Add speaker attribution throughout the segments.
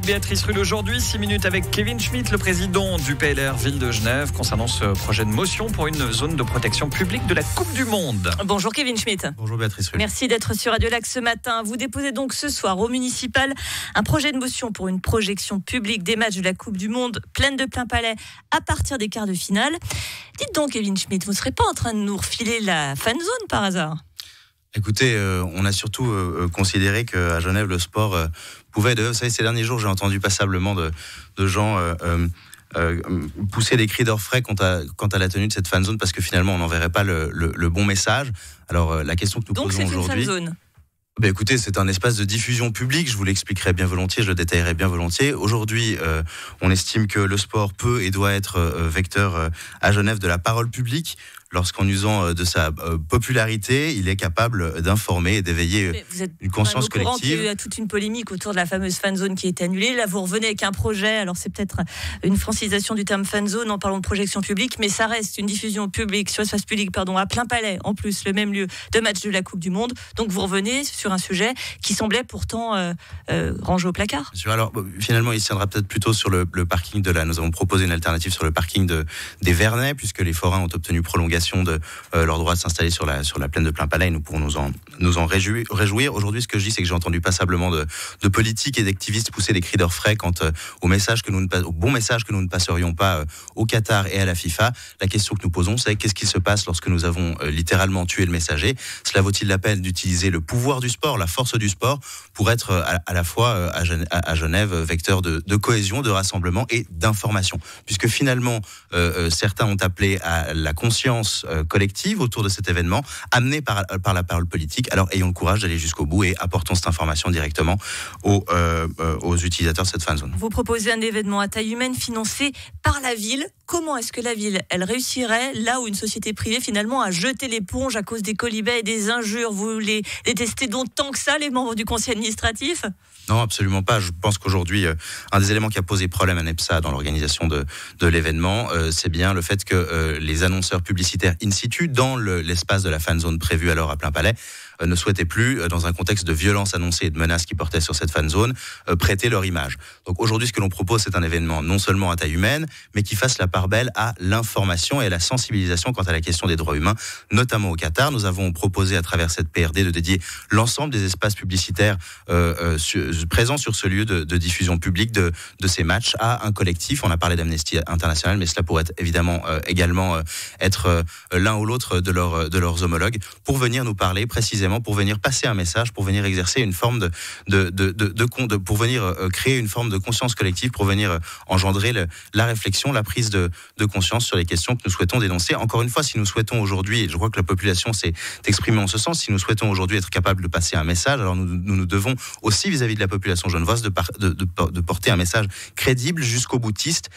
Speaker 1: avec Béatrice Rulle aujourd'hui. 6 minutes avec Kevin Schmitt, le président du PLR Ville de Genève, concernant ce projet de motion pour une zone de protection publique de la Coupe du Monde.
Speaker 2: Bonjour Kevin Schmitt.
Speaker 3: Bonjour Béatrice Rulle.
Speaker 2: Merci d'être sur Radio Lac ce matin. Vous déposez donc ce soir au municipal un projet de motion pour une projection publique des matchs de la Coupe du Monde pleine de plein palais à partir des quarts de finale. Dites donc Kevin Schmitt, vous ne serez pas en train de nous refiler la fan zone par hasard ?
Speaker 3: Écoutez, on a surtout considéré qu'à Genève, le sport pouvait... Vous savez, ces derniers jours, j'ai entendu passablement de gens pousser des cris d'orfraie quant à la tenue de cette fan zone, parce que finalement, on n'enverrait pas le bon message. Alors, la question que nous posons aujourd'hui...
Speaker 2: Donc, c'est une fan zone ?
Speaker 3: Écoutez, c'est un espace de diffusion publique, je vous l'expliquerai bien volontiers, je le détaillerai bien volontiers. Aujourd'hui, on estime que le sport peut et doit être vecteur à Genève de la parole publique. Lorsqu'en usant de sa popularité, il est capable d'informer et d'éveiller une conscience collective.
Speaker 2: Il y a toute une polémique autour de la fameuse fan zone qui est annulée. Là, vous revenez avec un projet. Alors, c'est peut-être une francisation du terme fan zone en parlant de projection publique, mais ça reste une diffusion publique sur espace public, à plein palais. En plus, le même lieu de match de la Coupe du Monde. Donc, vous revenez sur un sujet qui semblait pourtant rangé au placard.
Speaker 3: Alors, finalement, il se tiendra peut-être plutôt sur le parking de là. Nous avons proposé une alternative sur le parking des Vernets, puisque les forains ont obtenu prolongation de leur droit de s'installer sur la plaine de plein palais, et nous pourrons nous en réjouir. Aujourd'hui, ce que je dis, c'est que j'ai entendu passablement de politiques et d'activistes pousser des cris d'orfraie quant au bon message que nous ne passerions pas au Qatar et à la FIFA. La question que nous posons, c'est qu'est-ce qui se passe lorsque nous avons littéralement tué le messager ? Cela vaut-il la peine d'utiliser le pouvoir du sport, la force du sport, pour être à la fois à Genève vecteur de cohésion, de rassemblement et d'information ? Puisque finalement, certains ont appelé à la conscience collective autour de cet événement, amené par la parole politique. Alors ayons le courage d'aller jusqu'au bout et apportons cette information directement aux utilisateurs de cette fan zone.
Speaker 2: Vous proposez un événement à taille humaine financé par la ville. Comment est-ce que la ville, elle réussirait là où une société privée finalement a jeté l'éponge à cause des quolibets et des injures ? Vous les détestez donc tant que ça, les membres du conseil administratif ?
Speaker 3: Non, absolument pas. Je pense qu'aujourd'hui, un des éléments qui a posé problème à NEPSA dans l'organisation de l'événement, c'est bien le fait que les annonceurs publicitaires in situ, dans l'espace de la fan zone prévue alors à plein palais, ne souhaitaient plus, dans un contexte de violence annoncée et de menaces qui portaient sur cette fan zone, prêter leur image. Donc aujourd'hui, ce que l'on propose, c'est un événement non seulement à taille humaine, mais qui fasse la part belle à l'information et à la sensibilisation quant à la question des droits humains, notamment au Qatar. Nous avons proposé à travers cette PRD de dédier l'ensemble des espaces publicitaires présents sur ce lieu de diffusion publique de ces matchs à un collectif. On a parlé d'Amnesty International, mais cela pourrait évidemment également être l'un ou l'autre de leurs homologues, pour venir nous parler précisément, pour venir passer un message, pour venir exercer une forme pour venir créer une forme de conscience collective, pour venir engendrer la réflexion, la prise de conscience sur les questions que nous souhaitons dénoncer. Encore une fois, si nous souhaitons aujourd'hui, et je crois que la population s'est exprimée en ce sens, si nous souhaitons aujourd'hui être capables de passer un message, alors nous devons aussi vis-à-vis de la population genevoise de porter un message crédible jusqu'au boutiste,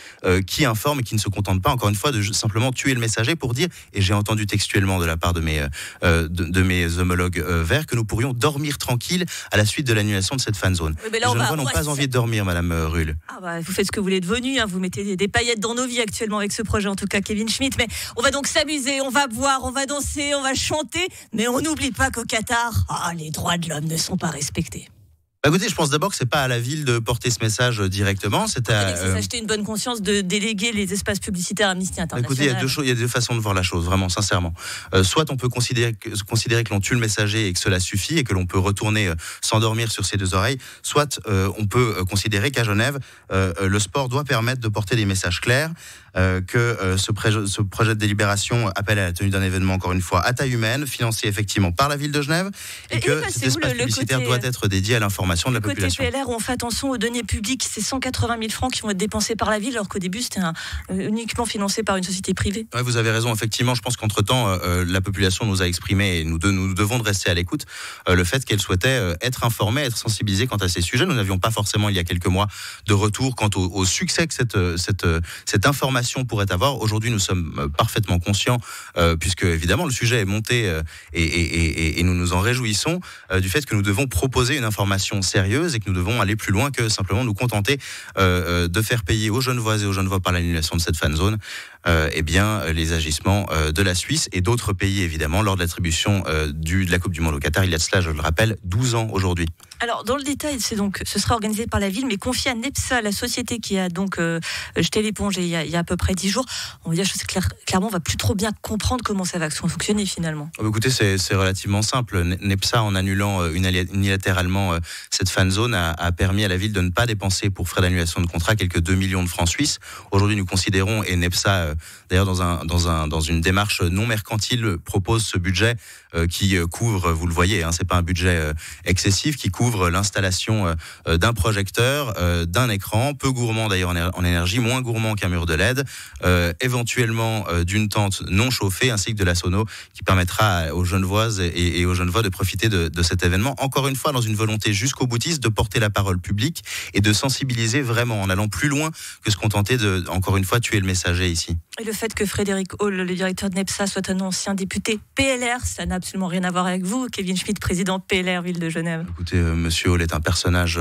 Speaker 3: qui informe et qui ne se contente pas, encore une fois, de simplement tuer le messager pour dire, et j'ai entendu textuellement de la part de mes homologues verts, que nous pourrions dormir tranquille à la suite de l'annulation de cette fan zone.
Speaker 2: Oui, les
Speaker 3: Genevois n'ont pas envie de dormir, Madame Rulle.
Speaker 2: Vous faites ce que vous voulez de vos nuits, vous mettez des paillettes dans nos vies actuellement avec ce projet, en tout cas Kevin Schmitt, mais on va donc s'amuser, on va boire, on va danser, on va chanter, mais on n'oublie pas qu'au Qatar, les droits de l'homme ne sont pas respectés.
Speaker 3: Écoutez, je pense d'abord que c'est pas à la ville de porter ce message directement. C'est
Speaker 2: s'acheter une bonne conscience de déléguer les espaces publicitaires à Amnesty International.
Speaker 3: Écoutez, il y a deux façons de voir la chose, vraiment, sincèrement. Soit on peut considérer que l'on tue le messager et que cela suffit et que l'on peut retourner s'endormir sur ses deux oreilles. Soit on peut considérer qu'à Genève, le sport doit permettre de porter des messages clairs, que ce projet de délibération appelle à la tenue d'un événement, encore une fois, à taille humaine, financé effectivement par la ville de Genève, et que cet espace publicitaire doit être dédié à l'information de la population.
Speaker 2: Côté PLR, on fait attention aux deniers publics. C'est 180 000 francs qui vont être dépensés par la ville, alors qu'au début, c'était uniquement financé par une société privée.
Speaker 3: Oui, vous avez raison. Effectivement, je pense qu'entre-temps, la population nous a exprimé, et nous devons de rester à l'écoute, le fait qu'elle souhaitait être informée, être sensibilisée quant à ces sujets. Nous n'avions pas forcément, il y a quelques mois, de retour quant au succès que cette information pourrait avoir. Aujourd'hui, nous sommes parfaitement conscients, puisque évidemment, le sujet est monté et nous nous en réjouissons, du fait que nous devons proposer une information sérieuse et que nous devons aller plus loin que simplement nous contenter de faire payer aux Genevoises et aux Genevois par l'annulation de cette fan zone les agissements de la Suisse et d'autres pays, évidemment, lors de l'attribution de la Coupe du Monde au Qatar. Il y a de cela, je le rappelle, 12 ans aujourd'hui.
Speaker 2: Alors, dans le détail, ce sera organisé par la ville, mais confié à NEPSA, la société qui a donc jeté l'éponge il y a à peu près 10 jours. On va dire, clairement, on va plus trop bien comprendre comment ça va fonctionner finalement.
Speaker 3: Écoutez, c'est relativement simple. NEPSA, en annulant unilatéralement cette fan zone, a permis à la ville de ne pas dépenser pour frais d'annulation de contrat quelques 2 millions de francs suisses. Aujourd'hui, nous considérons, et NEPSA, d'ailleurs, dans une démarche non mercantile, propose ce budget qui couvre, vous le voyez, c'est pas un budget excessif, qui couvre l'installation d'un projecteur, d'un écran, peu gourmand d'ailleurs en énergie, moins gourmand qu'un mur de LED, éventuellement d'une tente non chauffée, ainsi que de la sono, qui permettra aux Genevoises et aux Genevois de profiter de cet événement. Encore une fois, dans une volonté jusqu'au boutiste de porter la parole publique et de sensibiliser vraiment, en allant plus loin que se contenter de, encore une fois, tuer le messager ici.
Speaker 2: Et le fait que Frédéric Hall, le directeur de NEPSA, soit un ancien député PLR, ça n'a absolument rien à voir avec vous, Kevin Schmitt, président PLR Ville de Genève.
Speaker 3: Écoutez, Monsieur Hall est un personnage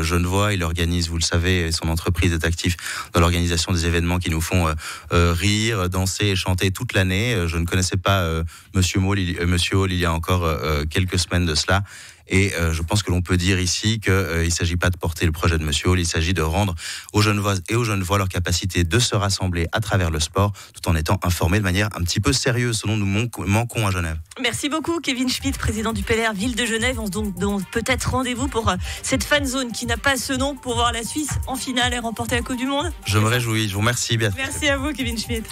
Speaker 3: genevois. Il organise, vous le savez, son entreprise est active dans l'organisation des événements qui nous font rire, danser et chanter toute l'année. Je ne connaissais pas Monsieur Hall il y a encore quelques semaines de cela. Et je pense que l'on peut dire ici qu'il ne s'agit pas de porter le projet de Monsieur Hall, il s'agit de rendre aux Genevoises et aux Genevois leur capacité de se rassembler à travers le sport, tout en étant informés de manière un petit peu sérieuse, ce dont nous manquons à Genève.
Speaker 2: Merci beaucoup Kevin Schmitt, président du PLR Ville de Genève. On se donne peut-être rendez-vous pour cette fan zone qui n'a pas ce nom pour voir la Suisse en finale et remporter la Coupe du Monde.
Speaker 3: Je me réjouis, je vous remercie.
Speaker 2: Merci à vous Kevin Schmitt.